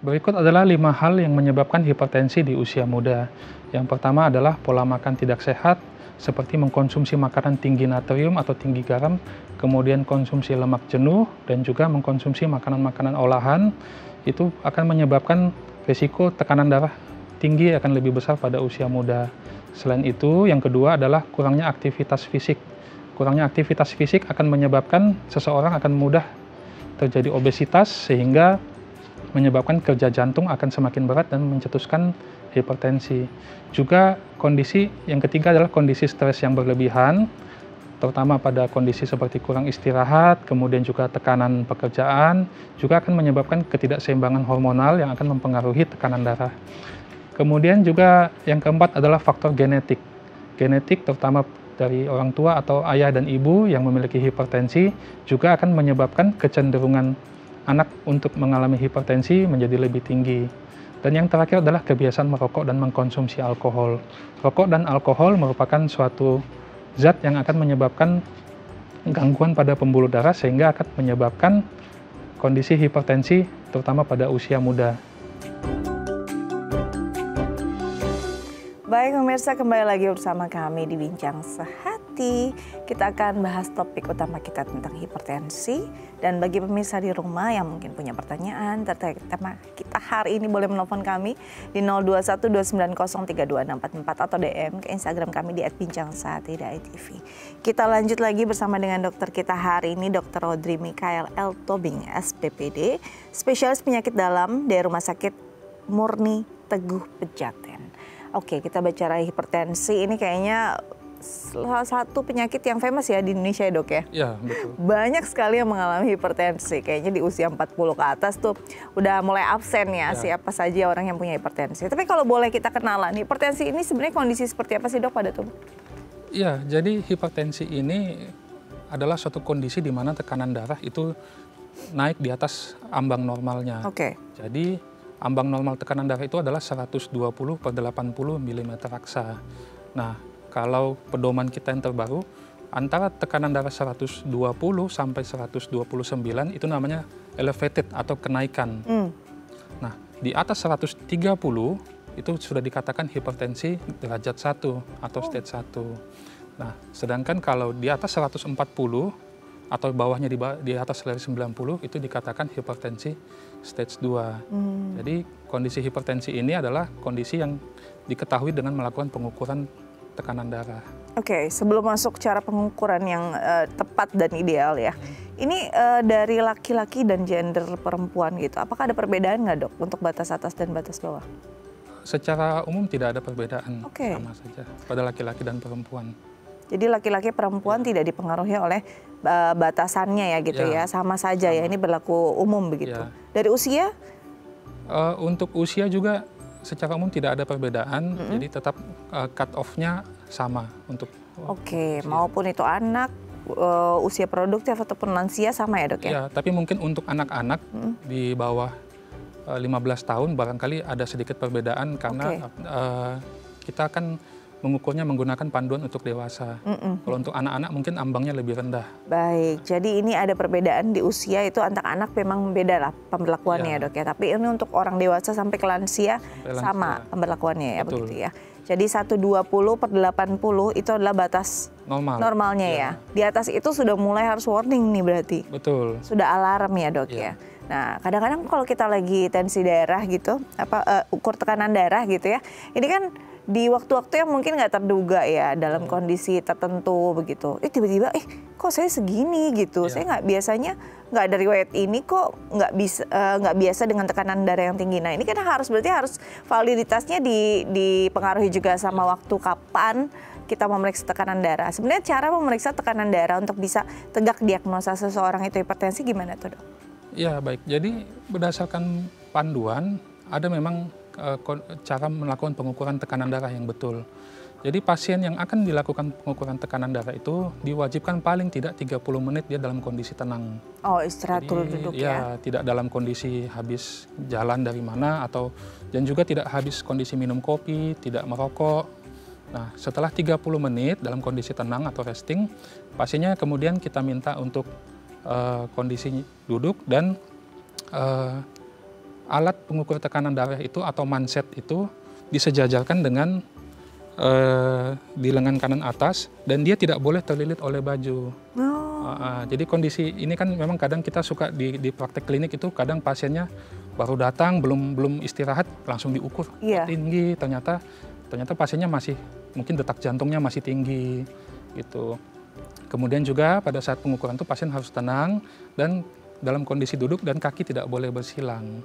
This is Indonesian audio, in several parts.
Berikut adalah 5 hal yang menyebabkan hipertensi di usia muda. Yang pertama adalah pola makan tidak sehat, seperti mengkonsumsi makanan tinggi natrium atau tinggi garam, kemudian konsumsi lemak jenuh, dan juga mengkonsumsi makanan-makanan olahan, itu akan menyebabkan risiko tekanan darah tinggi akan lebih besar pada usia muda. Selain itu, yang kedua adalah kurangnya aktivitas fisik. Kurangnya aktivitas fisik akan menyebabkan seseorang akan mudah terjadi obesitas, sehingga menyebabkan kerja jantung akan semakin berat dan mencetuskan hipertensi. Juga kondisi yang ketiga adalah kondisi stres yang berlebihan, terutama pada kondisi seperti kurang istirahat, kemudian juga tekanan pekerjaan, juga akan menyebabkan ketidakseimbangan hormonal yang akan mempengaruhi tekanan darah. Kemudian juga yang keempat adalah faktor genetik. Genetik terutama dari orang tua atau ayah dan ibu yang memiliki hipertensi juga akan menyebabkan kecenderungan anak untuk mengalami hipertensi menjadi lebih tinggi. Dan yang terakhir adalah kebiasaan merokok dan mengkonsumsi alkohol. Rokok dan alkohol merupakan suatu zat yang akan menyebabkan gangguan pada pembuluh darah sehingga akan menyebabkan kondisi hipertensi terutama pada usia muda. Baik pemirsa, kembali lagi bersama kami di Bincang Sehati. Kita akan bahas topik utama kita tentang hipertensi. Dan bagi pemirsa di rumah yang mungkin punya pertanyaan terkait tema kita hari ini, boleh menelpon kami di 0212903264 atau DM ke Instagram kami di @bincangsehati.tv. Kita lanjut lagi bersama dengan dokter kita hari ini, Dr. Rodri Mikael L. Tobing, SPPD, spesialis penyakit dalam dari Rumah Sakit Murni Teguh Pejaten. Oke, kita bicara hipertensi, ini kayaknya salah satu penyakit yang famous ya di Indonesia ya dok ya? Iya, betul. Banyak sekali yang mengalami hipertensi, kayaknya di usia 40 ke atas tuh udah mulai absen ya siapa saja orang yang punya hipertensi. Tapi kalau boleh kita kenalan, hipertensi ini sebenarnya kondisi seperti apa sih dok pada tubuh? Iya, jadi hipertensi ini adalah suatu kondisi di mana tekanan darah itu naik di atas ambang normalnya. Oke. Jadi ambang normal tekanan darah itu adalah 120/80 mm raksa. Nah, kalau pedoman kita yang terbaru, antara tekanan darah 120 sampai 129 itu namanya elevated atau kenaikan. Nah, di atas 130 itu sudah dikatakan hipertensi derajat 1 atau stage 1. Nah, sedangkan kalau di atas 140 atau bawahnya di atas dari 90 itu dikatakan hipertensi stage 2. Jadi kondisi hipertensi ini adalah kondisi yang diketahui dengan melakukan pengukuran tekanan darah. Oke, sebelum masuk cara pengukuran yang tepat dan ideal ya, ini dari laki-laki dan gender perempuan gitu, apakah ada perbedaan nggak dok untuk batas atas dan batas bawah? Secara umum tidak ada perbedaan, Oke. sama saja pada laki-laki dan perempuan. Jadi laki-laki perempuan tidak dipengaruhi oleh batasannya ya gitu ya, sama saja ya, ini berlaku umum begitu. Dari usia? Untuk usia juga secara umum tidak ada perbedaan, jadi tetap cut off-nya sama untuk Oke, maupun itu anak, usia produktif ataupun lansia sama ya dok ya? Ya, tapi mungkin untuk anak-anak di bawah 15 tahun barangkali ada sedikit perbedaan karena kita akan mengukurnya menggunakan panduan untuk dewasa. Kalau untuk anak-anak mungkin ambangnya lebih rendah. Baik, jadi ini ada perbedaan di usia itu anak-anak memang beda lah pemberlakuannya ya dok ya. Tapi ini untuk orang dewasa sampai ke lansia sama pemberlakuannya ya. Betul. Begitu ya. Jadi 120/80 itu adalah batas normalnya ya. Di atas itu sudah mulai harus warning nih berarti. Betul. Sudah alarm ya dok ya. Nah kadang-kadang kalau kita lagi tensi darah gitu, ukur tekanan darah gitu ya. Ini kan di waktu-waktu yang mungkin nggak terduga ya dalam kondisi tertentu begitu. Tiba-tiba kok saya segini gitu. Saya nggak biasanya nggak ada riwayat ini kok nggak biasa dengan tekanan darah yang tinggi. Nah ini kan berarti harus validitasnya dipengaruhi juga sama waktu kapan kita memeriksa tekanan darah. Sebenarnya cara memeriksa tekanan darah untuk bisa tegak diagnosa seseorang itu hipertensi gimana tuh dok? Ya baik, jadi berdasarkan panduan ada memang cara melakukan pengukuran tekanan darah yang betul. Jadi pasien yang akan dilakukan pengukuran tekanan darah itu diwajibkan paling tidak 30 menit dia dalam kondisi tenang. Oh, istirahat dulu duduk ya? Tidak dalam kondisi habis jalan dari mana dan juga tidak habis kondisi minum kopi, tidak merokok. Nah, setelah 30 menit dalam kondisi tenang atau resting, pasiennya kemudian kita minta untuk kondisi duduk dan alat pengukur tekanan darah itu atau manset itu disejajarkan dengan di lengan kanan atas dan dia tidak boleh terlilit oleh baju. Jadi kondisi ini kan memang kadang kita suka di praktek klinik itu kadang pasiennya baru datang belum istirahat langsung diukur tinggi, ternyata pasiennya masih mungkin detak jantungnya masih tinggi gitu. Kemudian juga pada saat pengukuran itu pasien harus tenang dan dalam kondisi duduk dan kaki tidak boleh bersilang.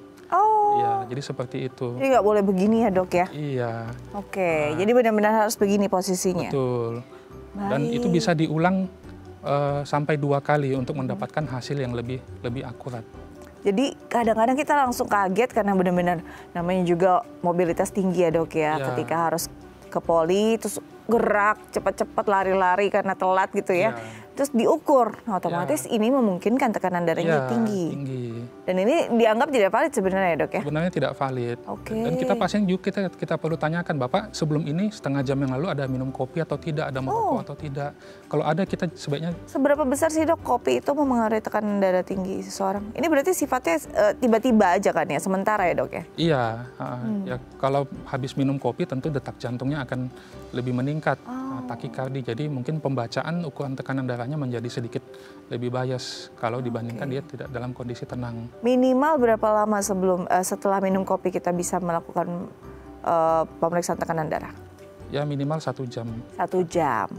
Ya, jadi seperti itu. Jadi nggak boleh begini ya dok ya? Iya. Oke, jadi benar-benar harus begini posisinya. Betul. Dan itu bisa diulang sampai 2 kali untuk mendapatkan hasil yang lebih akurat. Jadi kadang-kadang kita langsung kaget karena benar-benar namanya juga mobilitas tinggi ya dok ya. Ketika harus ke poli terus gerak cepat-cepat lari-lari karena telat gitu ya. Terus diukur, otomatis ini memungkinkan tekanan darahnya tinggi. Dan ini dianggap tidak valid sebenarnya ya dok ya? Sebenarnya tidak valid. Dan kita pasien juga kita perlu tanyakan, Bapak sebelum ini setengah jam yang lalu ada minum kopi atau tidak, ada merokok atau tidak. Kalau ada kita sebaiknya. Seberapa besar sih dok kopi itu mempengaruhi tekanan darah tinggi seseorang? Ini berarti sifatnya tiba-tiba aja kan ya, sementara ya dok ya? Iya, ya, kalau habis minum kopi tentu detak jantungnya akan lebih meningkat, takikardi. Jadi mungkin pembacaan ukuran tekanan darahnya menjadi sedikit lebih bias kalau dibandingkan dia tidak dalam kondisi tenang. Minimal berapa lama setelah minum kopi kita bisa melakukan pemeriksaan tekanan darah? Ya minimal 1 jam. 1 jam.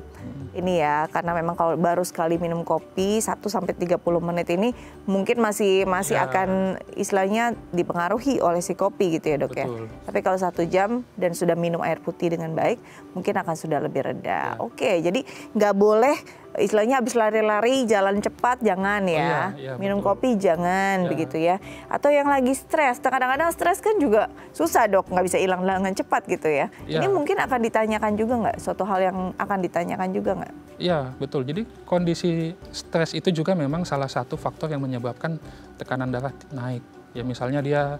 Ini ya, karena memang kalau baru sekali minum kopi 1-30 menit ini mungkin masih akan istilahnya dipengaruhi oleh si kopi gitu ya dok ya. Tapi kalau 1 jam dan sudah minum air putih dengan baik, mungkin akan sudah lebih reda. Oke, jadi nggak boleh istilahnya habis lari-lari jalan cepat jangan ya. Minum kopi jangan begitu ya. Atau yang lagi stres, kadang-kadang stres kan juga susah dok, nggak bisa hilang dengan cepat gitu ya. Ini mungkin akan ditanyakan juga nggak? Suatu hal yang akan ditanyakan juga nggak? Iya betul, jadi kondisi stres itu juga memang salah satu faktor yang menyebabkan tekanan darah naik. Ya misalnya dia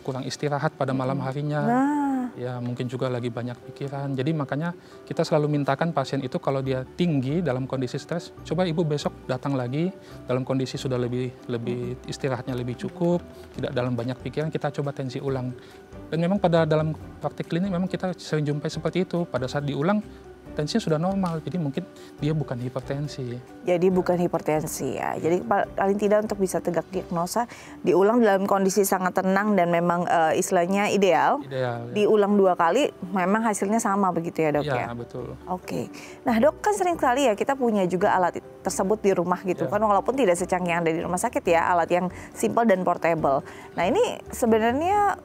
kurang istirahat pada malam harinya. Ya mungkin juga lagi banyak pikiran. Jadi makanya kita selalu mintakan pasien itu kalau dia tinggi dalam kondisi stres, coba ibu besok datang lagi dalam kondisi sudah lebih istirahatnya lebih cukup, tidak dalam banyak pikiran, kita coba tensi ulang. Dan memang dalam praktik klinik memang kita sering jumpai seperti itu. Pada saat diulang tensinya sudah normal, jadi mungkin dia bukan hipertensi. Jadi bukan hipertensi ya. Jadi paling tidak untuk bisa tegak diagnosa, diulang dalam kondisi sangat tenang dan memang istilahnya ideal. Diulang 2 kali, memang hasilnya sama begitu ya dok ya? Iya betul. Oke. Nah dok, kan sering sekali ya kita punya juga alat tersebut di rumah gitu kan, walaupun tidak secanggih yang ada di rumah sakit ya, alat yang simple dan portable. Nah ini sebenarnya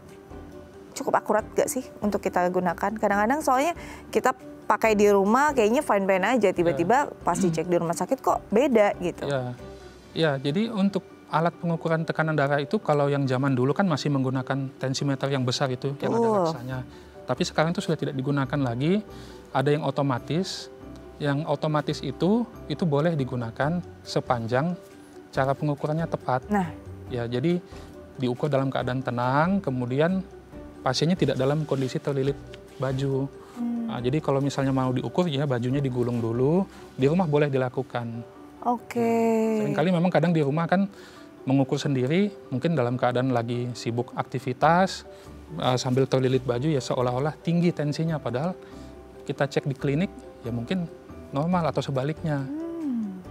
cukup akurat gak sih untuk kita gunakan? Kadang-kadang soalnya kita pakai di rumah kayaknya fine-fine aja, tiba-tiba pas dicek di rumah sakit kok beda gitu. Ya, jadi untuk alat pengukuran tekanan darah itu kalau yang zaman dulu kan masih menggunakan tensimeter yang besar itu, yang ada raksanya. Tapi sekarang itu sudah tidak digunakan lagi, ada yang otomatis. Yang otomatis itu boleh digunakan sepanjang cara pengukurannya tepat. Ya, jadi diukur dalam keadaan tenang, kemudian pasiennya tidak dalam kondisi terlilit baju. Nah, jadi kalau misalnya mau diukur ya bajunya digulung dulu, di rumah boleh dilakukan. Seringkali memang kadang di rumah kan mengukur sendiri, mungkin dalam keadaan lagi sibuk aktivitas, sambil terlilit baju ya seolah-olah tinggi tensinya, padahal kita cek di klinik ya mungkin normal atau sebaliknya.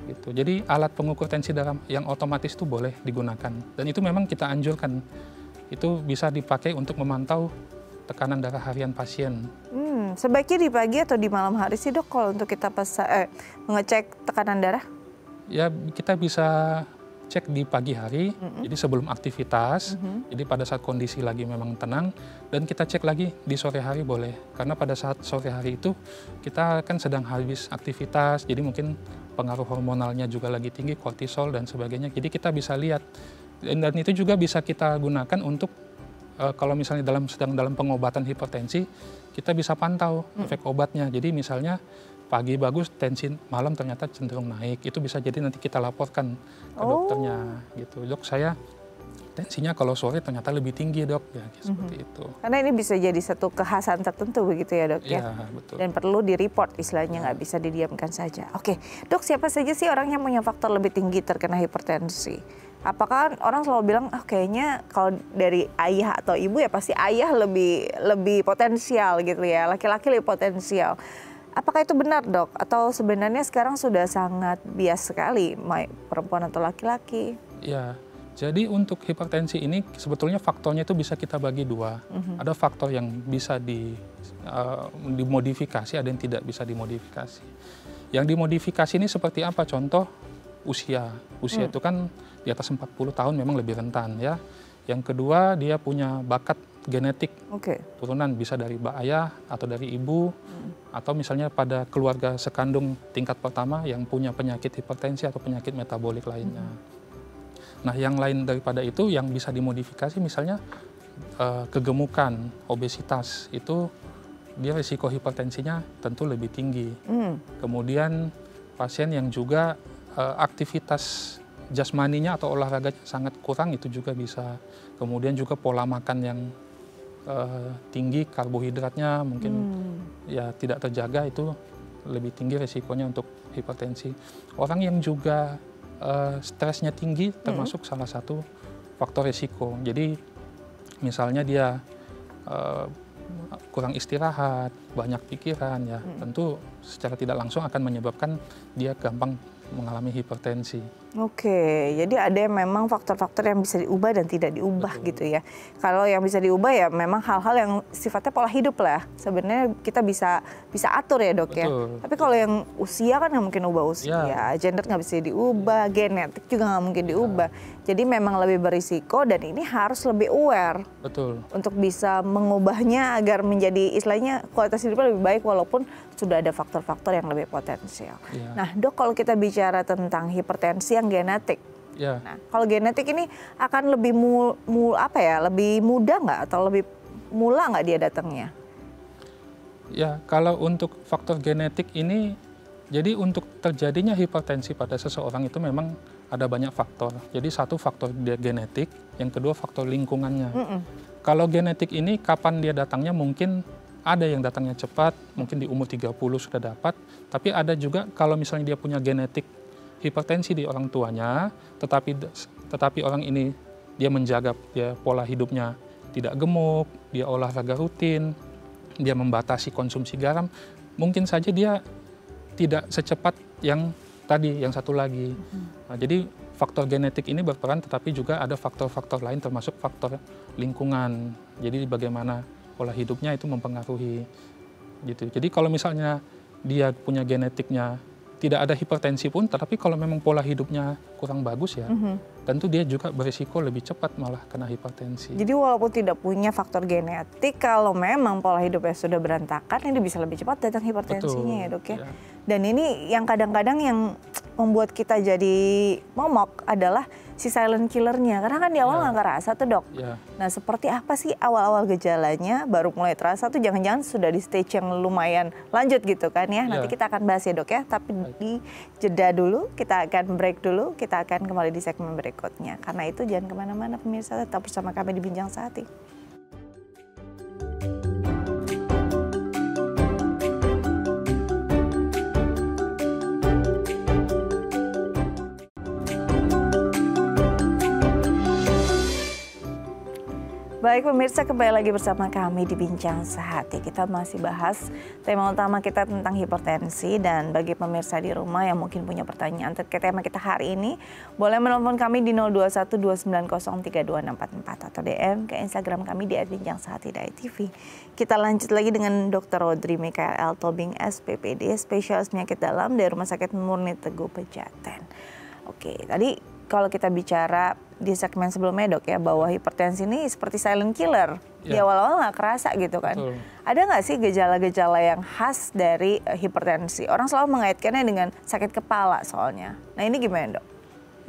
Gitu. Jadi alat pengukur tensi darah yang otomatis itu boleh digunakan, dan itu memang kita anjurkan. Itu bisa dipakai untuk memantau tekanan darah harian pasien. Sebaiknya di pagi atau di malam hari sih dok kalau untuk kita mengecek tekanan darah? Ya kita bisa cek di pagi hari, jadi sebelum aktivitas, jadi pada saat kondisi lagi memang tenang, dan kita cek lagi di sore hari boleh. Karena pada saat sore hari itu kita kan sedang habis aktivitas, jadi mungkin pengaruh hormonalnya juga lagi tinggi, kortisol dan sebagainya, jadi kita bisa lihat. Dan itu juga bisa kita gunakan untuk kalau misalnya sedang dalam pengobatan hipertensi, kita bisa pantau efek obatnya. Jadi misalnya pagi bagus, tensi malam ternyata cenderung naik. Itu bisa jadi nanti kita laporkan ke dokternya. Gitu. Dok, saya tensinya kalau sore ternyata lebih tinggi dok. Ya, seperti itu. Karena ini bisa jadi satu kekhasan tertentu begitu ya dok ya? Iya, betul. Dan perlu di-report istilahnya, nggak bisa didiamkan saja. Oke, dok siapa saja sih orang yang punya faktor lebih tinggi terkena hipertensi? Apakah orang selalu bilang, oh kayaknya kalau dari ayah atau ibu ya pasti ayah lebih potensial gitu ya, laki-laki lebih potensial. Apakah itu benar dok? Atau sebenarnya sekarang sudah sangat bias sekali perempuan atau laki-laki? Ya, jadi untuk hipertensi ini sebetulnya faktornya itu bisa kita bagi dua. Ada faktor yang bisa dimodifikasi, ada yang tidak bisa dimodifikasi. Yang dimodifikasi ini seperti apa? Contoh usia. Usia itu kan di atas 40 tahun memang lebih rentan ya. Yang kedua dia punya bakat genetik. Turunan bisa dari ayah atau dari ibu. Atau misalnya pada keluarga sekandung tingkat pertama yang punya penyakit hipertensi atau penyakit metabolik lainnya. Nah yang lain daripada itu yang bisa dimodifikasi misalnya kegemukan, obesitas itu dia risiko hipertensinya tentu lebih tinggi. Kemudian pasien yang juga aktivitas jasmaninya atau olahraganya sangat kurang itu juga bisa. Kemudian juga pola makan yang tinggi, karbohidratnya mungkin ya tidak terjaga, itu lebih tinggi risikonya untuk hipertensi. Orang yang juga stresnya tinggi termasuk salah satu faktor risiko. Jadi misalnya dia kurang istirahat, banyak pikiran ya, tentu secara tidak langsung akan menyebabkan dia gampang mengalami hipertensi. Oke, jadi ada memang faktor-faktor yang bisa diubah dan tidak diubah. Betul. Gitu ya. Kalau yang bisa diubah ya memang hal-hal yang sifatnya pola hidup lah. Sebenarnya kita bisa atur ya dok. Betul. Ya. Tapi kalau yang usia kan nggak mungkin ubah usia, gender nggak bisa diubah, genetik juga nggak mungkin diubah. Jadi memang lebih berisiko dan ini harus lebih aware. Betul. Untuk bisa mengubahnya agar menjadi istilahnya kualitas hidupnya lebih baik walaupun sudah ada faktor-faktor yang lebih potensial. Nah dok, kalau kita bicara tentang hipertensi yang genetik, nah kalau genetik ini akan lebih lebih mudah nggak atau lebih mula nggak dia datangnya? Ya kalau untuk faktor genetik ini, jadi untuk terjadinya hipertensi pada seseorang itu memang ada banyak faktor. Jadi satu faktor dia genetik, yang kedua faktor lingkungannya. Kalau genetik ini kapan dia datangnya mungkin ada yang datangnya cepat, mungkin di umur 30 sudah dapat, tapi ada juga kalau misalnya dia punya genetik hipertensi di orang tuanya, tetapi orang ini dia menjaga pola hidupnya tidak gemuk, dia olahraga rutin, dia membatasi konsumsi garam, mungkin saja dia tidak secepat yang tadi, yang satu lagi. Nah, jadi faktor genetik ini berperan, tetapi juga ada faktor-faktor lain termasuk faktor lingkungan. Jadi bagaimana pola hidupnya itu mempengaruhi gitu. Jadi kalau misalnya dia punya genetiknya tidak ada hipertensi pun, tetapi kalau memang pola hidupnya kurang bagus ya, tentu dia juga berisiko lebih cepat malah kena hipertensi. Jadi walaupun tidak punya faktor genetik, kalau memang pola hidupnya sudah berantakan, ini bisa lebih cepat datang hipertensinya. Betul, ya dok ya. Dan ini yang kadang-kadang yang membuat kita jadi momok adalah si silent killernya, karena kan di awal nggak kerasa tuh dok. Nah seperti apa sih awal-awal gejalanya baru mulai terasa tuh, jangan-jangan sudah di stage yang lumayan lanjut gitu kan ya. Nanti kita akan bahas ya dok ya, tapi di jeda dulu, kita akan break dulu, kita akan kembali di segmen berikutnya. Karena itu jangan kemana-mana pemirsa, tetap bersama kami di Bincang Sehati. Baik pemirsa, kembali lagi bersama kami di Bincang Sehati. Kita masih bahas tema utama kita tentang hipertensi, dan bagi pemirsa di rumah yang mungkin punya pertanyaan terkait tema kita hari ini, boleh menelpon kami di 021-290-32644 atau DM ke Instagram kami di @bincang_sehati.tv. Kita lanjut lagi dengan Dr. Audrey Michael Tobing, SPPD, spesialis penyakit dalam dari Rumah Sakit Murni Teguh Pejaten. Oke, tadi kalau kita bicara di segmen sebelumnya dok ya, bahwa hipertensi ini seperti silent killer. Di awal-awal nggak kerasa gitu kan. Betul. Ada nggak sih gejala-gejala yang khas dari hipertensi? Orang selalu mengaitkannya dengan sakit kepala soalnya. Nah ini gimana dok?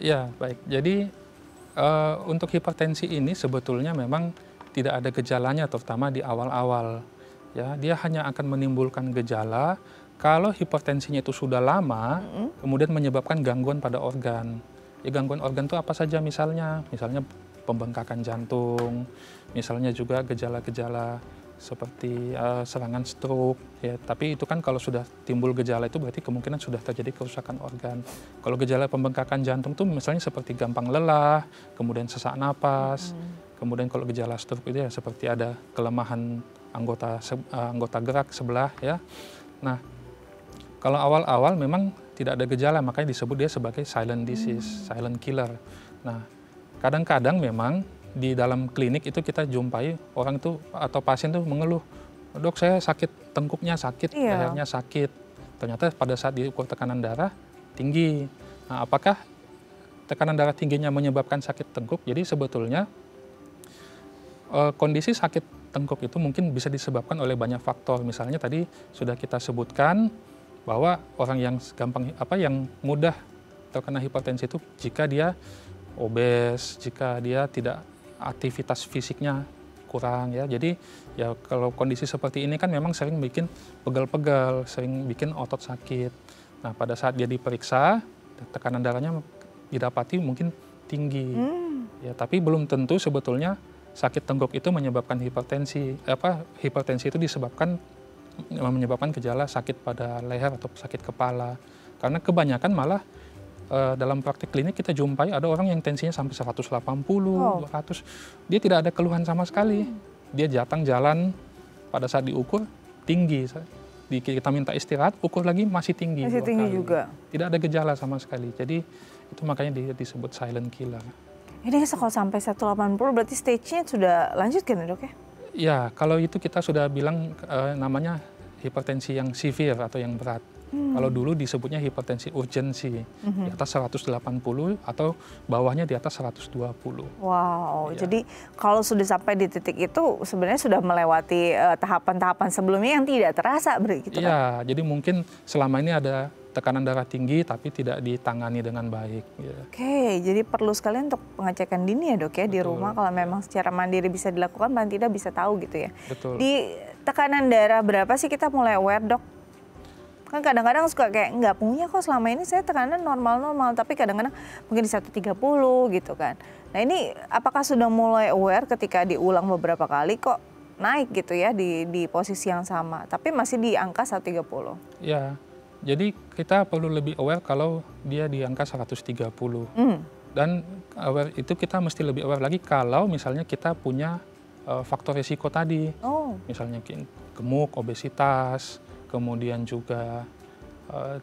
Ya baik, jadi untuk hipertensi ini sebetulnya memang tidak ada gejalanya, terutama di awal-awal. Ya, dia hanya akan menimbulkan gejala kalau hipertensinya itu sudah lama, kemudian menyebabkan gangguan pada organ. Ya, gangguan organ itu apa saja misalnya? Misalnya pembengkakan jantung, misalnya juga gejala-gejala seperti serangan stroke, ya. Tapi itu kan kalau sudah timbul gejala itu berarti kemungkinan sudah terjadi kerusakan organ. Kalau gejala pembengkakan jantung itu misalnya seperti gampang lelah, kemudian sesak napas, kemudian kalau gejala stroke itu ya seperti ada kelemahan anggota gerak sebelah, ya. Nah, kalau awal-awal memang tidak ada gejala, makanya disebut dia sebagai silent disease, silent killer. Nah, kadang-kadang memang di dalam klinik itu kita jumpai orang itu atau pasien tuh mengeluh, dok saya sakit tengkuknya sakit, lehernya sakit. Ternyata pada saat diukur tekanan darah tinggi. Nah, apakah tekanan darah tingginya menyebabkan sakit tengkuk? Jadi sebetulnya kondisi sakit tengkuk itu mungkin bisa disebabkan oleh banyak faktor. Misalnya tadi sudah kita sebutkan bahwa orang yang yang mudah terkena hipertensi itu jika dia obes, jika dia tidak aktivitas fisiknya kurang, ya. Jadi ya kalau kondisi seperti ini kan memang sering bikin pegal-pegal, sering bikin otot sakit. Nah, pada saat dia diperiksa, tekanan darahnya didapati mungkin tinggi. Ya, tapi belum tentu sebetulnya sakit tengkuk itu menyebabkan hipertensi. Hipertensi itu menyebabkan gejala sakit pada leher atau sakit kepala. Karena kebanyakan malah dalam praktik klinik kita jumpai ada orang yang tensinya sampai 180, 200. Dia tidak ada keluhan sama sekali. Dia datang jalan pada saat diukur tinggi. Kita minta istirahat, ukur lagi masih tinggi. Masih tinggi kali juga. Tidak ada gejala sama sekali. Jadi itu makanya disebut silent killer. Ini kalau sampai 180 berarti stage-nya sudah lanjut kan, dok ya? Ya, kalau itu kita sudah bilang namanya hipertensi yang severe atau yang berat. Kalau dulu disebutnya hipertensi urgensi, di atas 180 atau bawahnya di atas 120. Wow, ya. Jadi kalau sudah sampai di titik itu sebenarnya sudah melewati tahapan-tahapan sebelumnya yang tidak terasa begitu kan? Iya, jadi mungkin selama ini ada tekanan darah tinggi tapi tidak ditangani dengan baik. Ya. Oke, jadi perlu sekali untuk pengecekan dini ya, dok ya. Betul. Di rumah kalau memang secara mandiri bisa dilakukan, paling tidak bisa tahu gitu ya. Betul. Di tekanan darah berapa sih kita mulai aware, dok? Kan kadang-kadang suka kayak nggak punya kok selama ini saya tekanan normal-normal, tapi kadang-kadang mungkin di 130 gitu kan. Nah, ini apakah sudah mulai aware ketika diulang beberapa kali kok naik gitu ya di posisi yang sama, tapi masih di angka 130? Ya, jadi kita perlu lebih aware kalau dia di angka 130. Dan aware itu kita mesti lebih aware lagi kalau misalnya kita punya faktor risiko tadi. Misalnya gemuk, obesitas, kemudian juga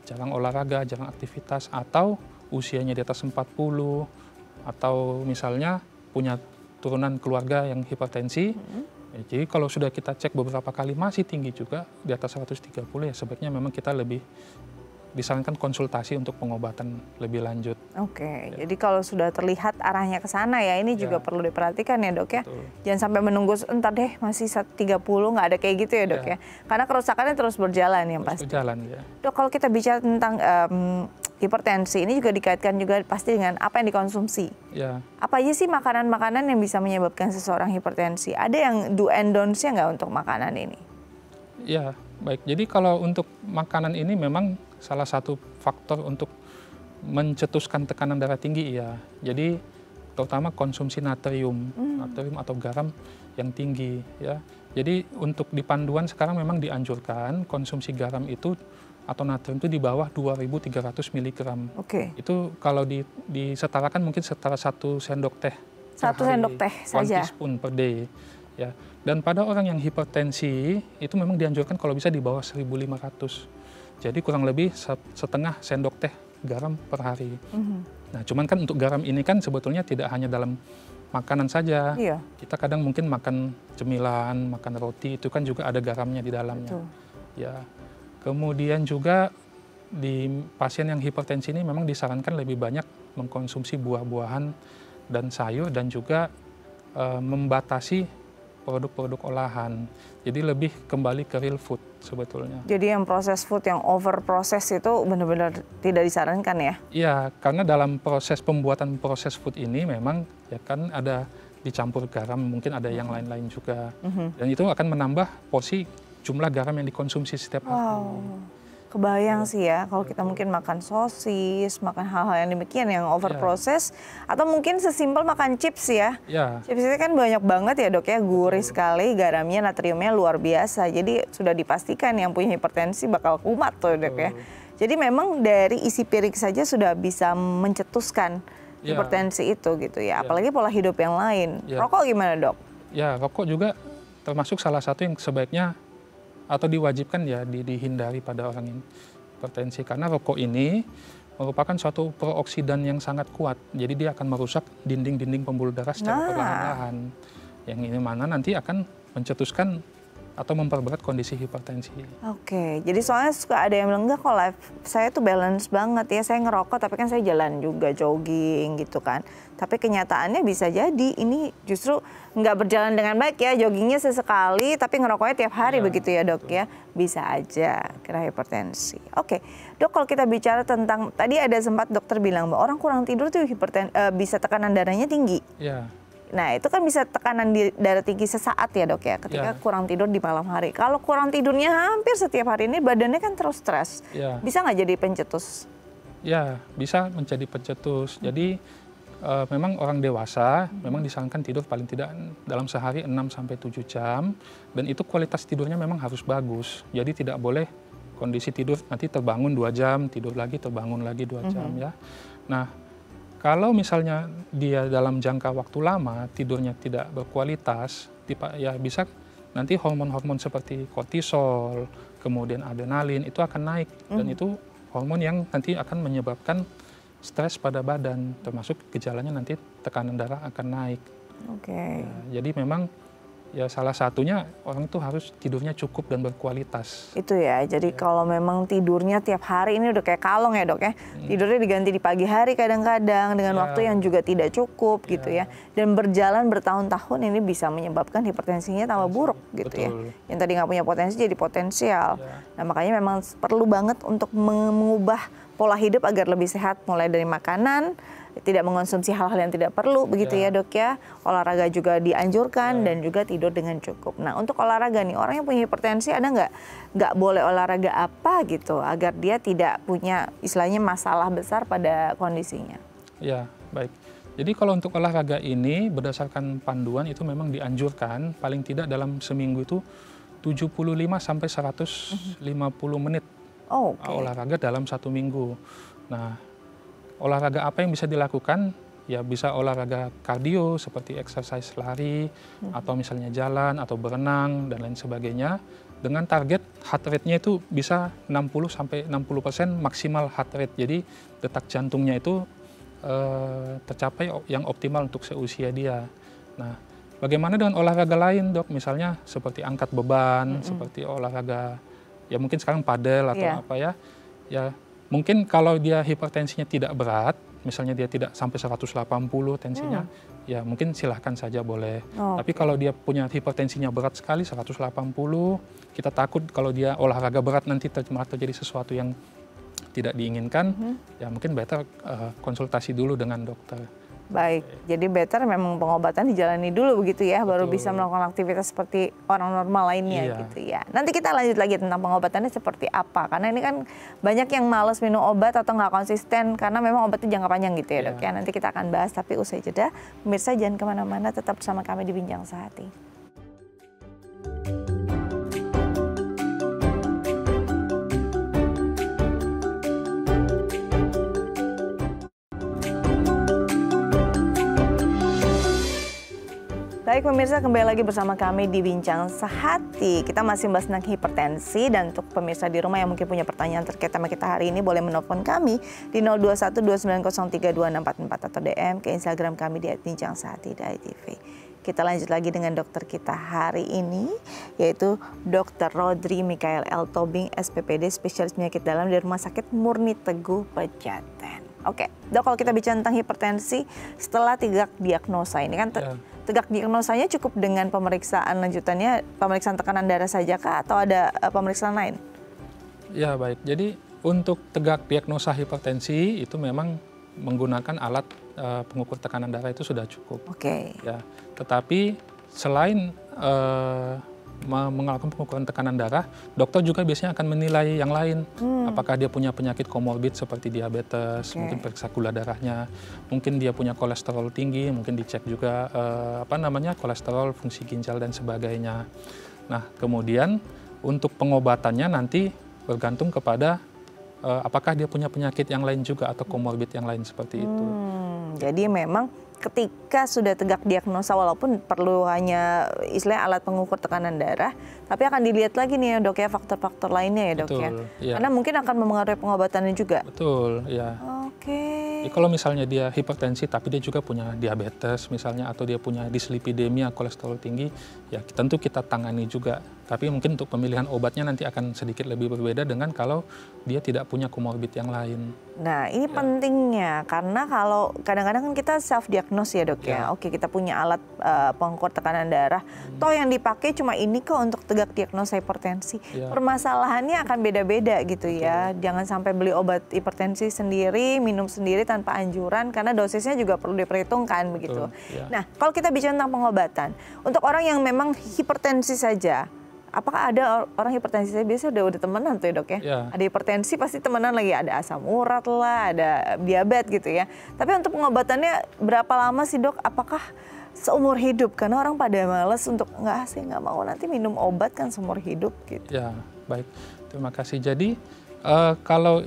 jarang olahraga, jarang aktivitas, atau usianya di atas 40, atau misalnya punya turunan keluarga yang hipertensi. Ya, jadi kalau sudah kita cek beberapa kali masih tinggi juga di atas 130, ya sebaiknya memang kita lebih disarankan konsultasi untuk pengobatan lebih lanjut. Oke, jadi kalau sudah terlihat arahnya ke sana ya, ini juga perlu diperhatikan ya, dok ya. Betul. Jangan sampai menunggu entar deh masih 130, nggak ada kayak gitu ya, dok ya. Karena kerusakannya terus berjalan yang pasti. Berjalan, ya. Dok, kalau kita bicara tentang hipertensi, ini juga dikaitkan juga pasti dengan apa yang dikonsumsi. Ya. Apa aja sih makanan-makanan yang bisa menyebabkan seseorang hipertensi? Ada yang do and don'ts-nya nggak untuk makanan ini? Ya, baik. Jadi kalau untuk makanan ini memang salah satu faktor untuk mencetuskan tekanan darah tinggi, ya. Jadi terutama konsumsi natrium atau garam yang tinggi, ya. Jadi untuk di panduan sekarang memang dianjurkan konsumsi garam itu atau natrium itu di bawah 2.300 mg. Oke. Itu kalau disetarakan mungkin setara 1 sendok teh. 1 sendok teh saja. 1 teaspoon per day, ya. Dan pada orang yang hipertensi itu memang dianjurkan kalau bisa di bawah 1.500. Jadi kurang lebih setengah sendok teh garam per hari. Nah, cuman kan untuk garam ini kan sebetulnya tidak hanya dalam makanan saja. Iya. Kita kadang mungkin makan cemilan, makan roti, itu kan juga ada garamnya di dalamnya. Betul. Ya. Kemudian juga di pasien yang hipertensi ini memang disarankan lebih banyak mengkonsumsi buah-buahan dan sayur dan juga membatasi produk-produk olahan. Jadi lebih kembali ke real food sebetulnya. Jadi yang proses food, yang over proses itu benar-benar tidak disarankan ya? Iya, karena dalam proses pembuatan proses food ini memang ya kan ada dicampur garam, mungkin ada yang lain-lain juga. Dan itu akan menambah porsi jumlah garam yang dikonsumsi setiap hari. Kebayang sih ya, kalau kita mungkin makan sosis, makan hal-hal yang demikian yang over proses, atau mungkin sesimpel makan chips ya. Chips itu kan banyak banget ya dok ya, gurih sekali, garamnya, natriumnya luar biasa. Jadi sudah dipastikan yang punya hipertensi bakal kumat tuh dok ya. Jadi memang dari isi piring saja sudah bisa mencetuskan hipertensi itu gitu ya. Apalagi pola hidup yang lain. Rokok gimana dok? Ya, rokok juga termasuk salah satu yang sebaiknya atau diwajibkan ya dihindari pada orang yang hipertensi, karena rokok ini merupakan suatu prooksidan yang sangat kuat. Jadi dia akan merusak dinding-dinding pembuluh darah secara perlahan-lahan. Yang ini mana nanti akan mencetuskan atau memperberat kondisi hipertensi. Oke, jadi soalnya suka ada yang bilang, enggak kok life saya tuh balance banget ya, saya ngerokok tapi kan saya jalan juga, jogging gitu kan. Tapi kenyataannya bisa jadi ini justru nggak berjalan dengan baik ya, joggingnya sesekali tapi ngerokoknya tiap hari begitu ya dok ya. Bisa aja kena hipertensi. Oke, dok kalau kita bicara tentang, tadi ada sempat dokter bilang bahwa orang kurang tidur tuh bisa tekanan darahnya tinggi. Nah itu kan bisa tekanan darah tinggi sesaat ya dok ya, ketika kurang tidur di malam hari. Kalau kurang tidurnya hampir setiap hari ini badannya kan terus stres, bisa nggak jadi pencetus? Ya, bisa menjadi pencetus. Jadi memang orang dewasa memang disarankan tidur paling tidak dalam sehari 6-7 jam. Dan itu kualitas tidurnya memang harus bagus. Jadi tidak boleh kondisi tidur nanti terbangun 2 jam, tidur lagi, terbangun lagi 2 jam ya. Nah, kalau misalnya dia dalam jangka waktu lama tidurnya tidak berkualitas, ya bisa nanti hormon-hormon seperti kortisol, kemudian adrenalin itu akan naik. Dan itu hormon yang nanti akan menyebabkan stres pada badan, termasuk gejalanya nanti tekanan darah akan naik. Ya, jadi memang ya salah satunya orang itu harus tidurnya cukup dan berkualitas. Itu ya, jadi kalau memang tidurnya tiap hari ini udah kayak kalong ya dok ya. Tidurnya diganti di pagi hari kadang-kadang dengan waktu yang juga tidak cukup gitu ya. Dan berjalan bertahun-tahun ini bisa menyebabkan hipertensinya tambah buruk gitu ya. Yang tadi nggak punya potensi jadi potensial. Nah makanya memang perlu banget untuk mengubah pola hidup agar lebih sehat, mulai dari makanan, tidak mengonsumsi hal-hal yang tidak perlu begitu ya dok ya. Olahraga juga dianjurkan dan juga tidur dengan cukup. Nah untuk olahraga nih, orang yang punya hipertensi ada nggak boleh olahraga apa gitu agar dia tidak punya istilahnya masalah besar pada kondisinya? Ya baik. Jadi kalau untuk olahraga ini berdasarkan panduan itu memang dianjurkan paling tidak dalam seminggu itu 75-150 menit olahraga dalam 1 minggu. Nah, olahraga apa yang bisa dilakukan? Ya bisa olahraga kardio seperti exercise lari, atau misalnya jalan, atau berenang, dan lain sebagainya. Dengan target heart rate-nya itu bisa 60-60% maksimal heart rate. Jadi detak jantungnya itu tercapai yang optimal untuk seusia dia. Nah, bagaimana dengan olahraga lain dok? Misalnya seperti angkat beban, seperti olahraga, ya mungkin sekarang padel atau apa ya. Ya mungkin kalau dia hipertensinya tidak berat, misalnya dia tidak sampai 180 tensinya, ya mungkin silahkan saja boleh. Tapi kalau dia punya hipertensinya berat sekali, 180, kita takut kalau dia olahraga berat nanti terjadi sesuatu yang tidak diinginkan, ya mungkin better konsultasi dulu dengan dokter. Baik, jadi better memang pengobatan dijalani dulu begitu ya, baru bisa melakukan aktivitas seperti orang normal lainnya gitu ya. Nanti kita lanjut lagi tentang pengobatannya seperti apa, karena ini kan banyak yang males minum obat atau nggak konsisten karena memang obatnya jangka panjang gitu ya dok ya. Nanti kita akan bahas, tapi usai jeda. Pemirsa jangan kemana-mana, tetap bersama kami di Bincang Sehati. Baik pemirsa, kembali lagi bersama kami di Bincang Sehati. Kita masih membahas tentang hipertensi, dan untuk pemirsa di rumah yang mungkin punya pertanyaan terkait tema kita hari ini boleh menelpon kami di 02129032644 atau DM ke Instagram kami di @bincang_sehati.itv. Kita lanjut lagi dengan dokter kita hari ini, yaitu Dr. Rodri Mikael L. Tobing, SPPD, spesialis penyakit dalam di Rumah Sakit Murni Teguh, Pejaten. Oke, dok, kalau kita bicara tentang hipertensi setelah tegak diagnosa ini kan tegak diagnosanya cukup dengan pemeriksaan lanjutannya, pemeriksaan tekanan darah saja kah atau ada pemeriksaan lain? Ya baik, jadi untuk tegak diagnosa hipertensi itu memang menggunakan alat pengukur tekanan darah itu sudah cukup. Ya, tetapi selain melakukan pengukuran tekanan darah, dokter juga biasanya akan menilai yang lain. Apakah dia punya penyakit komorbid seperti diabetes, mungkin periksa gula darahnya, mungkin dia punya kolesterol tinggi, mungkin dicek juga kolesterol, fungsi ginjal dan sebagainya. Nah, kemudian untuk pengobatannya nanti bergantung kepada apakah dia punya penyakit yang lain juga atau komorbid yang lain seperti itu. Jadi memang ketika sudah tegak diagnosa, walaupun perlu hanya istilahnya alat pengukur tekanan darah, tapi akan dilihat lagi nih ya dok ya, faktor-faktor lainnya ya dok. Betul, ya. Karena mungkin akan mempengaruhi pengobatannya juga. Betul, ya. Oke. Jadi kalau misalnya dia hipertensi tapi dia juga punya diabetes misalnya, atau dia punya dislipidemia, kolesterol tinggi, ya tentu kita tangani juga. Tapi mungkin untuk pemilihan obatnya nanti akan sedikit lebih berbeda dengan kalau dia tidak punya komorbid yang lain. Nah, ini pentingnya karena kalau kadang-kadang kan kita self diagnose ya dok ya. Oke, kita punya alat pengukur tekanan darah. Toh yang dipakai cuma ini kok untuk tegak diagnosa hipertensi. Permasalahannya akan beda-beda gitu ya. Jangan sampai beli obat hipertensi sendiri, minum sendiri tanpa anjuran karena dosisnya juga perlu diperhitungkan begitu. Nah, kalau kita bicara tentang pengobatan, untuk orang yang memang hipertensi saja, apakah ada orang hipertensi saya biasanya udah temenan tuh ya dok ya? Ada hipertensi pasti temenan lagi, ada asam urat lah, ada diabetes gitu ya. Tapi untuk pengobatannya berapa lama sih dok? Apakah seumur hidup? Karena orang pada males untuk saya nggak mau nanti minum obat kan seumur hidup gitu. Ya, baik. Terima kasih. Jadi kalau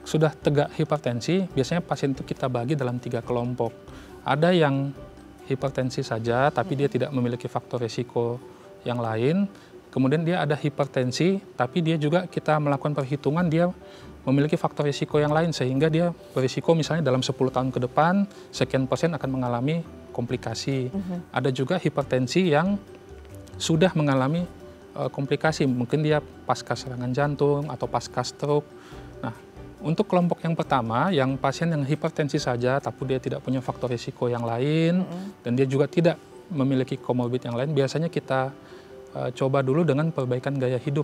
sudah tegak hipertensi, biasanya pasien itu kita bagi dalam 3 kelompok. Ada yang hipertensi saja, tapi dia tidak memiliki faktor risiko yang lain. Kemudian dia ada hipertensi, tapi dia juga kita melakukan perhitungan dia memiliki faktor risiko yang lain sehingga dia berisiko misalnya dalam 10 tahun ke depan sekian persen akan mengalami komplikasi. Ada juga hipertensi yang sudah mengalami komplikasi, mungkin dia pasca serangan jantung atau pasca stroke. Nah, untuk kelompok yang pertama, yang pasien yang hipertensi saja tapi dia tidak punya faktor risiko yang lain dan dia juga tidak memiliki komorbid yang lain, biasanya kita coba dulu dengan perbaikan gaya hidup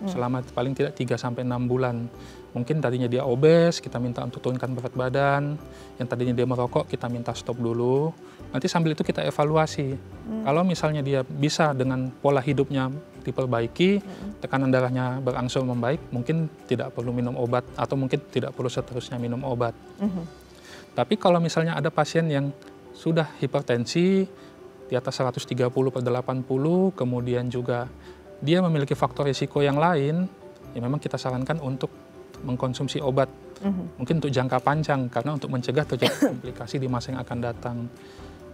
selama paling tidak 3-6 bulan. Mungkin tadinya dia obes, kita minta untuk turunkan berat badan. Yang tadinya dia merokok, kita minta stop dulu. Nanti sambil itu kita evaluasi. Kalau misalnya dia bisa dengan pola hidupnya diperbaiki, tekanan darahnya berangsur membaik, mungkin tidak perlu minum obat atau mungkin tidak perlu seterusnya minum obat. Tapi kalau misalnya ada pasien yang sudah hipertensi, di atas 130/80, kemudian juga dia memiliki faktor risiko yang lain, ya memang kita sarankan untuk mengkonsumsi obat. Mungkin untuk jangka panjang, karena untuk mencegah terjadi komplikasi di masa yang akan datang.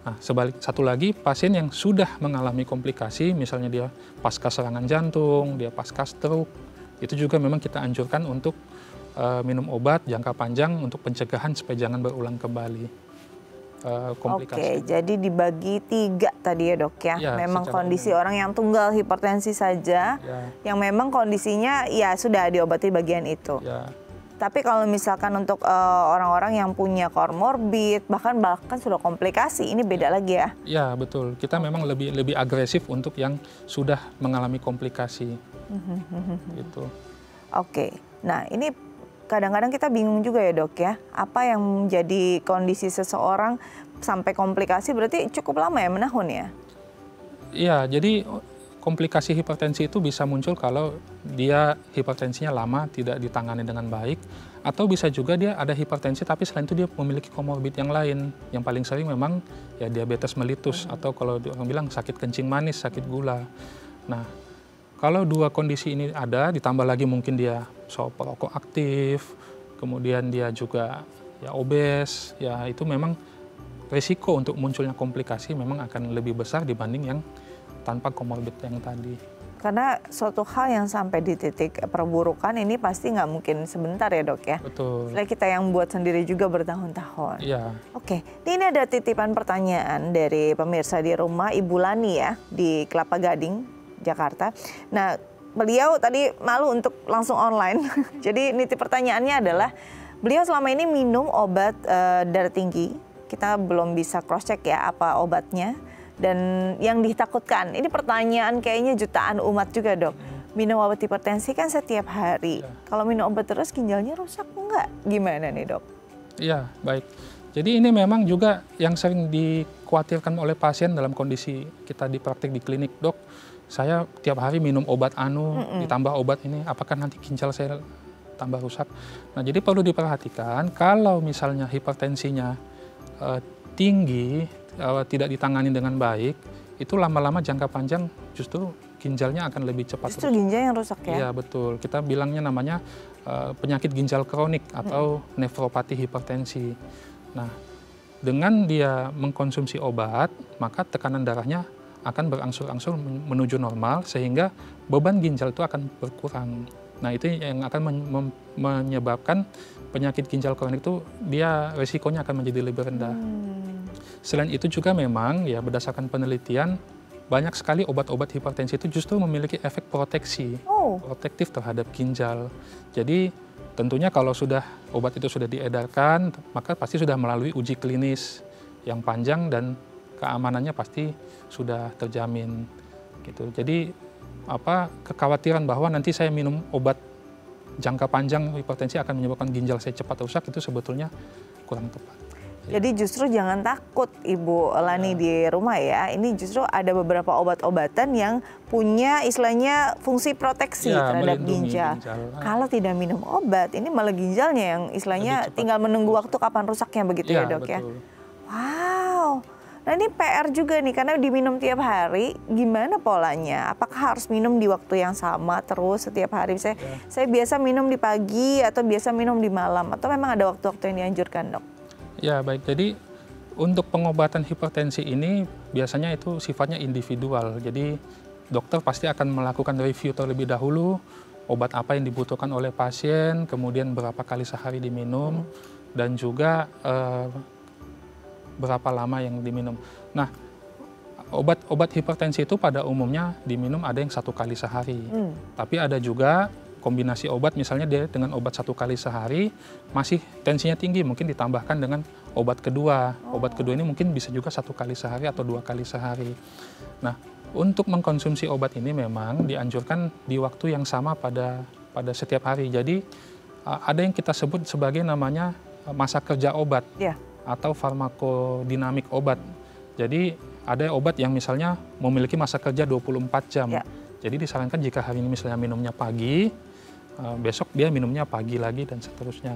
Nah, satu lagi, pasien yang sudah mengalami komplikasi, misalnya dia pasca serangan jantung, dia pasca stroke, itu juga memang kita anjurkan untuk minum obat jangka panjang untuk pencegahan supaya jangan berulang kembali. Komplikasi. Oke, jadi dibagi 3 tadi ya dok ya. Memang kondisi orang yang tunggal hipertensi saja, yang memang kondisinya ya sudah diobati bagian itu. Tapi kalau misalkan untuk orang-orang yang punya komorbid, bahkan sudah komplikasi, ini beda lagi ya? Ya betul, kita memang lebih agresif untuk yang sudah mengalami komplikasi. Gitu. Oke, nah ini kadang-kadang kita bingung juga ya dok ya, apa yang menjadi kondisi seseorang sampai komplikasi berarti cukup lama ya menahun ya? Iya, jadi komplikasi hipertensi itu bisa muncul kalau dia hipertensinya lama tidak ditangani dengan baik, atau bisa juga dia ada hipertensi tapi selain itu dia memiliki komorbid yang lain. Yang paling sering memang ya diabetes mellitus atau kalau orang bilang sakit kencing manis, sakit gula. Nah, kalau 2 kondisi ini ada, ditambah lagi mungkin dia perokok aktif, kemudian dia juga ya obes, ya itu memang risiko untuk munculnya komplikasi memang akan lebih besar dibanding yang tanpa komorbid yang tadi. Karena suatu hal yang sampai di titik perburukan ini pasti nggak mungkin sebentar ya dok ya? Betul. Selain kita yang buat sendiri juga bertahun-tahun. Iya. Oke, ini ada titipan pertanyaan dari pemirsa di rumah, Ibu Lani ya, di Kelapa Gading, Jakarta. Nah, beliau tadi malu untuk langsung online. Jadi nitip pertanyaannya adalah, beliau selama ini minum obat darah tinggi. Kita belum bisa cross check ya apa obatnya. Dan yang ditakutkan, ini pertanyaan kayaknya jutaan umat juga dok. Minum obat hipertensi kan setiap hari. Kalau minum obat terus ginjalnya rusak enggak? Gimana nih dok? Iya, baik. Jadi ini memang juga yang sering dikhawatirkan oleh pasien dalam kondisi kita di praktik di klinik, dok, saya tiap hari minum obat ditambah obat ini, apakah nanti ginjal saya tambah rusak? Nah, jadi perlu diperhatikan kalau misalnya hipertensinya tinggi, tidak ditangani dengan baik, itu lama-lama jangka panjang justru ginjalnya akan lebih cepat rusak. Justru ginjal yang rusak ya? Iya, betul. Kita bilangnya namanya penyakit ginjal kronik atau nefropati hipertensi. Nah, dengan dia mengkonsumsi obat, maka tekanan darahnya akan berangsur-angsur menuju normal, sehingga beban ginjal itu akan berkurang. Nah, itu yang akan menyebabkan penyakit ginjal kronik itu dia resikonya akan menjadi lebih rendah. Selain itu juga memang ya berdasarkan penelitian, banyak sekali obat-obat hipertensi itu justru memiliki efek protektif terhadap ginjal. Jadi tentunya kalau obat itu sudah diedarkan, maka pasti sudah melalui uji klinis yang panjang dan keamanannya pasti sudah terjamin. Gitu. Jadi kekhawatiran bahwa nanti saya minum obat jangka panjang hipertensi akan menyebabkan ginjal saya cepat rusak itu sebetulnya kurang tepat. Jadi justru jangan takut Ibu Lani di rumah ya. Ini justru ada beberapa obat-obatan yang punya istilahnya fungsi proteksi terhadap ginjal. Kalau tidak minum obat, ini malah ginjalnya yang istilahnya tinggal menunggu waktu kapan rusaknya begitu ya, dok ya. Wow. Nah, ini PR juga nih karena diminum tiap hari. Gimana polanya? Apakah harus minum di waktu yang sama terus setiap hari? Saya biasa minum di pagi atau biasa minum di malam atau memang ada waktu-waktu yang dianjurkan, dok? Ya, baik. Jadi untuk pengobatan hipertensi ini biasanya itu sifatnya individual. Jadi dokter pasti akan melakukan review terlebih dahulu obat apa yang dibutuhkan oleh pasien, kemudian berapa kali sehari diminum, dan juga berapa lama yang diminum. Nah, obat hipertensi itu pada umumnya diminum ada yang 1 kali sehari. Tapi ada juga kombinasi obat, misalnya dia dengan obat 1 kali sehari, masih tensinya tinggi, mungkin ditambahkan dengan obat kedua. Obat kedua ini mungkin bisa juga 1 kali sehari atau 2 kali sehari. Nah, untuk mengkonsumsi obat ini memang dianjurkan di waktu yang sama pada setiap hari. Jadi ada yang kita sebut sebagai namanya masa kerja obat atau farmakodinamik obat. Jadi ada obat yang misalnya memiliki masa kerja 24 jam. Jadi disarankan jika hari ini misalnya minumnya pagi, besok dia minumnya pagi lagi dan seterusnya.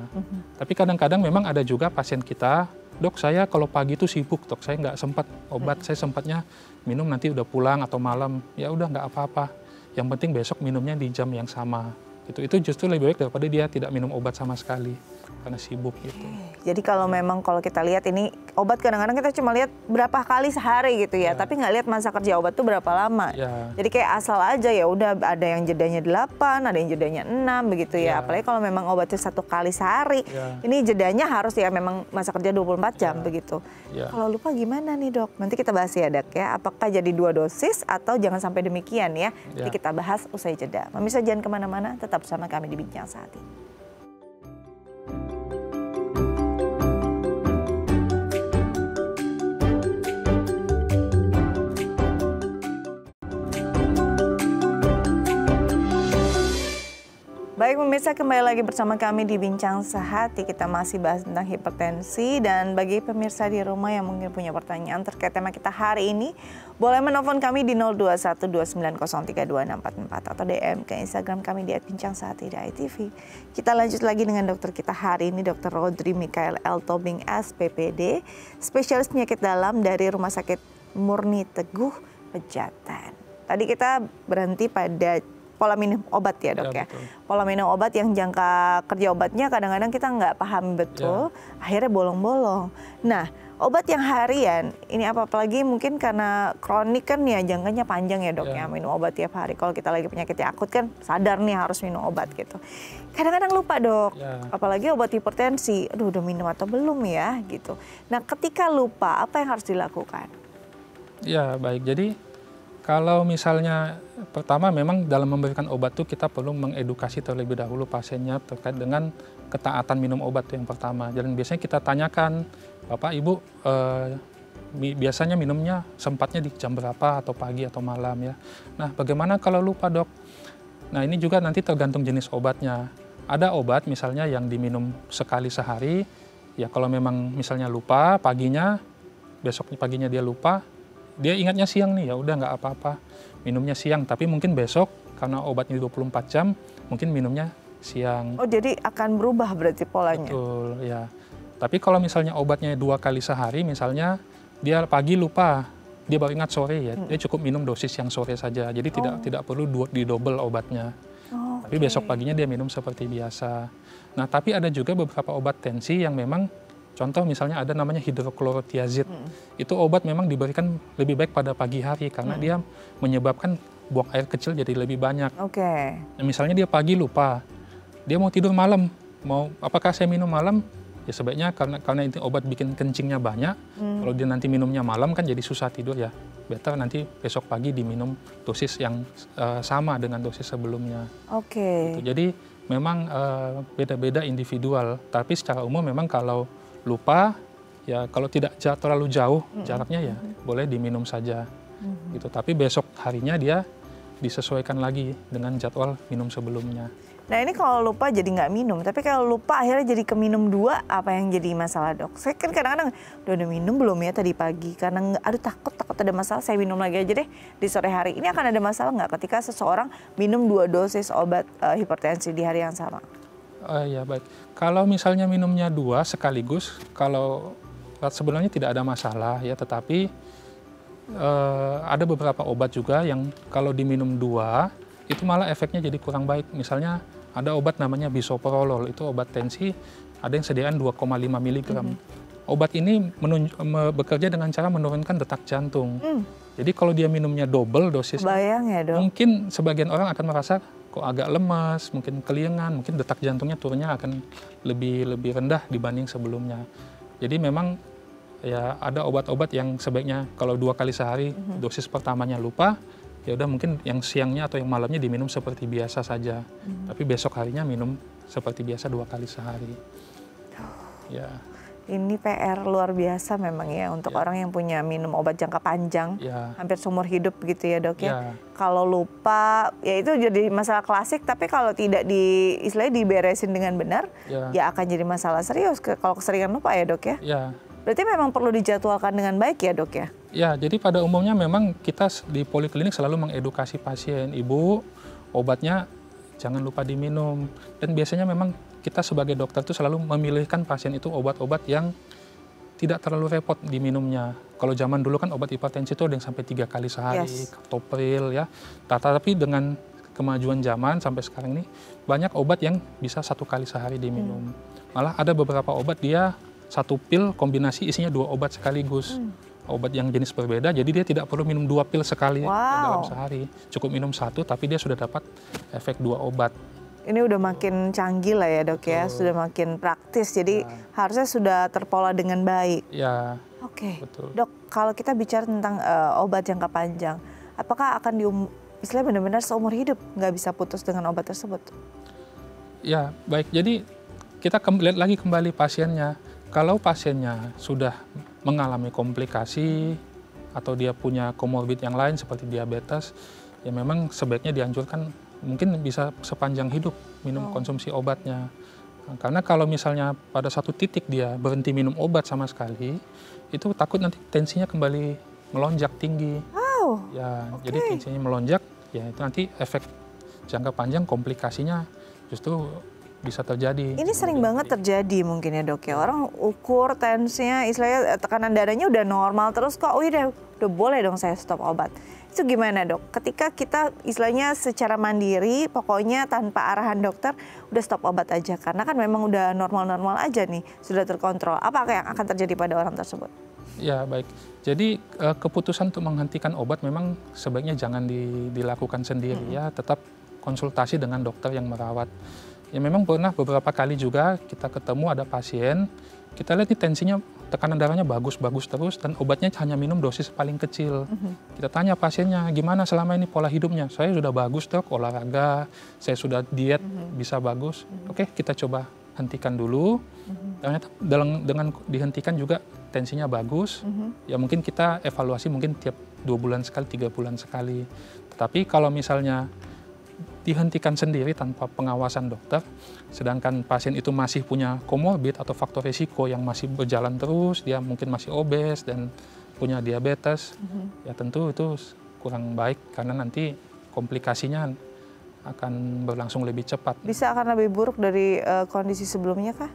Tapi kadang-kadang memang ada juga pasien kita, dok saya kalau pagi itu sibuk, dok saya nggak sempat obat, saya sempatnya minum nanti udah pulang atau malam, ya udah nggak apa-apa. Yang penting besok minumnya di jam yang sama. Itu justru lebih baik daripada dia tidak minum obat sama sekali karena sibuk gitu. Jadi kalau kita lihat ini obat kadang-kadang kita cuma lihat berapa kali sehari gitu ya, tapi nggak lihat masa kerja obat tuh berapa lama. Jadi kayak asal aja ya udah ada yang jedanya 8, ada yang jedanya 6 begitu ya. Apalagi kalau memang obatnya 1 kali sehari, ini jedanya harus ya memang masa kerja 24 jam begitu. Kalau lupa gimana nih, dok? Nanti kita bahas ya, dok ya. Apakah jadi 2 dosis atau jangan sampai demikian ya? Jadi kita bahas usai jeda. Pemirsa jangan kemana-mana, tetap bersama kami di Bincang Saat ini. Baik pemirsa, kembali lagi bersama kami di Bincang Sehati. Kita masih bahas tentang hipertensi, dan bagi pemirsa di rumah yang mungkin punya pertanyaan terkait tema kita hari ini, boleh menelpon kami di 0212903264 atau DM ke Instagram kami di @bincang_sehati.tv. Kita lanjut lagi dengan dokter kita hari ini, Dr. Rodri Mikael L. Tobing SPPD, spesialis penyakit dalam dari Rumah Sakit Murni Teguh, Pejaten. Tadi kita berhenti pada pola minum obat ya, dok ya. Pola minum obat yang jangka kerja obatnya kadang-kadang kita nggak paham betul, akhirnya bolong-bolong. Nah, obat yang harian, ini apalagi mungkin karena kronik kan ya jangkanya panjang ya, dok ya, minum obat tiap hari. Kalau kita lagi penyakit akut kan sadar nih harus minum obat gitu. Kadang-kadang lupa, dok, apalagi obat hipertensi, aduh udah minum atau belum ya gitu. Nah, ketika lupa apa yang harus dilakukan? Ya, baik. Jadi kalau misalnya pertama memang dalam memberikan obat itu kita perlu mengedukasi terlebih dahulu pasiennya terkait dengan ketaatan minum obat itu yang pertama. Dan biasanya kita tanyakan, Bapak Ibu biasanya minumnya sempatnya di jam berapa atau pagi atau malam ya. Nah, bagaimana kalau lupa, dok? Nah, ini juga nanti tergantung jenis obatnya. Ada obat misalnya yang diminum sekali sehari, Ya kalau memang misalnya lupa paginya, besok paginya dia lupa, dia ingatnya siang nih, ya udah nggak apa-apa, minumnya siang. Tapi mungkin besok karena obatnya 24 jam, mungkin minumnya siang. Oh, jadi akan berubah berarti polanya? Betul, ya. Tapi kalau misalnya obatnya 2 kali sehari, misalnya dia pagi lupa, dia baru ingat sore ya, dia cukup minum dosis yang sore saja. Jadi tidak perlu didouble obatnya. Tapi besok paginya dia minum seperti biasa. Nah, tapi ada juga beberapa obat tensi yang memang, contoh misalnya ada namanya hidroklorotiazid. Itu obat memang diberikan lebih baik pada pagi hari karena dia menyebabkan buang air kecil jadi lebih banyak. Nah, misalnya dia pagi lupa, dia mau tidur malam, apakah saya minum malam? Ya sebaiknya karena itu obat bikin kencingnya banyak, kalau dia nanti minumnya malam kan jadi susah tidur ya. Better nanti besok pagi diminum dosis yang sama dengan dosis sebelumnya. Gitu. Jadi memang beda-beda individual, tapi secara umum memang kalau lupa, ya kalau tidak terlalu jauh jaraknya ya boleh diminum saja. Gitu. Tapi besok harinya dia disesuaikan lagi dengan jadwal minum sebelumnya. Nah ini kalau lupa jadi nggak minum, tapi kalau lupa akhirnya jadi keminum 2, apa yang jadi masalah dok? Saya kan kadang-kadang udah minum belum ya tadi pagi, karena aduh takut ada masalah, saya minum lagi aja deh di sore hari. Ini akan ada masalah nggak ketika seseorang minum 2 dosis obat hipertensi di hari yang sama? Ya baik, kalau misalnya minumnya 2 sekaligus, kalau sebenarnya tidak ada masalah ya, tetapi ada beberapa obat juga yang kalau diminum 2, itu malah efeknya jadi kurang baik. Misalnya ada obat namanya bisoprolol, itu obat tensi, ada yang sediaan 2,5 mg. Obat ini bekerja dengan cara menurunkan detak jantung. Jadi kalau dia minumnya double dosis, ya, dok? Mungkin sebagian orang akan merasa kok agak lemas, mungkin keliengan, mungkin detak jantungnya turunnya akan lebih rendah dibanding sebelumnya. Jadi memang ya ada obat-obat yang sebaiknya kalau 2 kali sehari, dosis pertamanya lupa, ya udah mungkin yang siangnya atau yang malamnya diminum seperti biasa saja. Tapi besok harinya minum seperti biasa 2 kali sehari. Ya. Ini PR luar biasa memang ya untuk orang yang punya minum obat jangka panjang, hampir seumur hidup gitu ya dok ya. Kalau lupa, ya itu jadi masalah klasik, tapi kalau tidak istilahnya diberesin dengan benar, ya akan jadi masalah serius kalau keseringan lupa ya dok ya. Berarti memang perlu dijadwalkan dengan baik ya dok ya? Ya, jadi pada umumnya memang kita di poliklinik selalu mengedukasi pasien, ibu obatnya jangan lupa diminum. Dan biasanya memang kita sebagai dokter itu selalu memilihkan pasien itu obat-obat yang tidak terlalu repot diminumnya. Kalau zaman dulu kan obat hipertensi itu ada yang sampai 3 kali sehari, captopril ya. Tapi dengan kemajuan zaman sampai sekarang ini banyak obat yang bisa 1 kali sehari diminum. Malah ada beberapa obat dia 1 pil kombinasi isinya 2 obat sekaligus. Obat yang jenis berbeda, jadi dia tidak perlu minum 2 pil sekali dalam sehari. Cukup minum 1, tapi dia sudah dapat efek 2 obat. Ini udah makin canggih lah ya dok ya, sudah makin praktis, jadi harusnya sudah terpola dengan baik. Ya. Betul. Dok, kalau kita bicara tentang obat jangka panjang, apakah akan istilahnya benar-benar seumur hidup nggak bisa putus dengan obat tersebut? Ya, baik. Jadi kita lihat lagi kembali pasiennya. Kalau pasiennya sudah mengalami komplikasi atau dia punya komorbid yang lain seperti diabetes, ya memang sebaiknya dianjurkan mungkin bisa sepanjang hidup minum konsumsi obatnya. Karena kalau misalnya pada satu titik dia berhenti minum obat sama sekali, itu takut nanti tensinya kembali melonjak tinggi. Jadi tensinya melonjak, ya itu nanti efek jangka panjang komplikasinya justru bisa terjadi. Ini sering banget terjadi mungkin ya dok ya. Orang ukur tensinya, istilahnya tekanan darahnya udah normal terus kok, udah boleh dong saya stop obat. Itu gimana dok? Ketika kita istilahnya secara mandiri, pokoknya tanpa arahan dokter, udah stop obat aja. Karena kan memang udah normal-normal aja nih, sudah terkontrol. Apa yang akan terjadi pada orang tersebut? Ya baik, jadi keputusan untuk menghentikan obat memang sebaiknya jangan dilakukan sendiri ya. Tetap konsultasi dengan dokter yang merawat. Ya memang pernah beberapa kali juga kita ketemu ada pasien, kita lihat nih tensinya, tekanan darahnya bagus-bagus terus dan obatnya hanya minum dosis paling kecil. Kita tanya pasiennya, gimana selama ini pola hidupnya? Saya sudah bagus dok, olahraga, saya sudah diet, bisa bagus. Oke, kita coba hentikan dulu. Ternyata dengan dihentikan juga tensinya bagus. Ya mungkin kita evaluasi mungkin tiap 2 bulan sekali, 3 bulan sekali. Tetapi kalau misalnya dihentikan sendiri tanpa pengawasan dokter, sedangkan pasien itu masih punya komorbid atau faktor risiko yang masih berjalan terus, dia mungkin masih obes dan punya diabetes, ya tentu itu kurang baik karena nanti komplikasinya akan berlangsung lebih cepat. Bisa akan lebih buruk dari kondisi sebelumnya kah?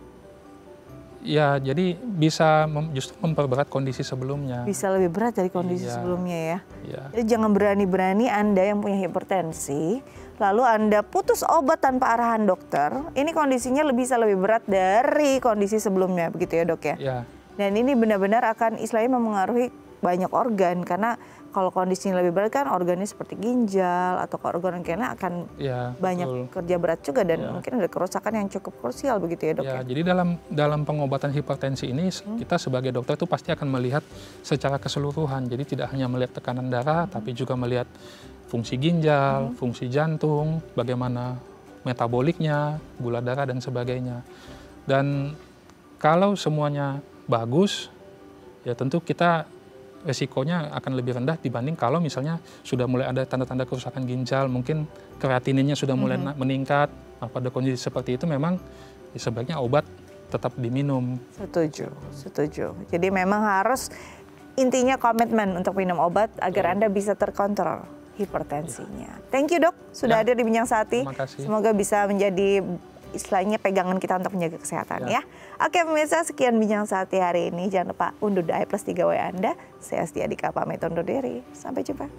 Ya, jadi bisa justru memperberat kondisi sebelumnya. Bisa lebih berat dari kondisi sebelumnya ya. Iya. Jadi jangan berani-berani Anda yang punya hipertensi, lalu Anda putus obat tanpa arahan dokter, ini kondisinya bisa lebih berat dari kondisi sebelumnya, begitu ya dok ya? Ya. Dan ini benar-benar akan istilahnya memengaruhi banyak organ, karena kalau kondisinya lebih berat kan organnya seperti ginjal atau organ-organnya akan banyak kerja berat juga dan mungkin ada kerusakan yang cukup krusial begitu ya dok ya? Jadi dalam pengobatan hipertensi ini kita sebagai dokter itu pasti akan melihat secara keseluruhan. Jadi tidak hanya melihat tekanan darah tapi juga melihat fungsi ginjal, fungsi jantung, bagaimana metaboliknya, gula darah dan sebagainya. Dan kalau semuanya bagus, ya tentu kita resikonya akan lebih rendah dibanding kalau misalnya sudah mulai ada tanda-tanda kerusakan ginjal, mungkin kreatininnya sudah mulai meningkat. Nah, pada kondisi seperti itu memang sebaiknya obat tetap diminum. Setuju, setuju. Jadi memang harus intinya komitmen untuk minum obat agar Anda bisa terkontrol hipertensinya. Thank you dok, sudah hadir di Bincang Sehati. Terima kasih. Semoga bisa menjadi istilahnya pegangan kita untuk menjaga kesehatan ya. Oke pemirsa, sekian Bincang Sehati hari ini. Jangan lupa unduh I+3W Anda. Saya Astia Dika pamit undur diri. Sampai jumpa.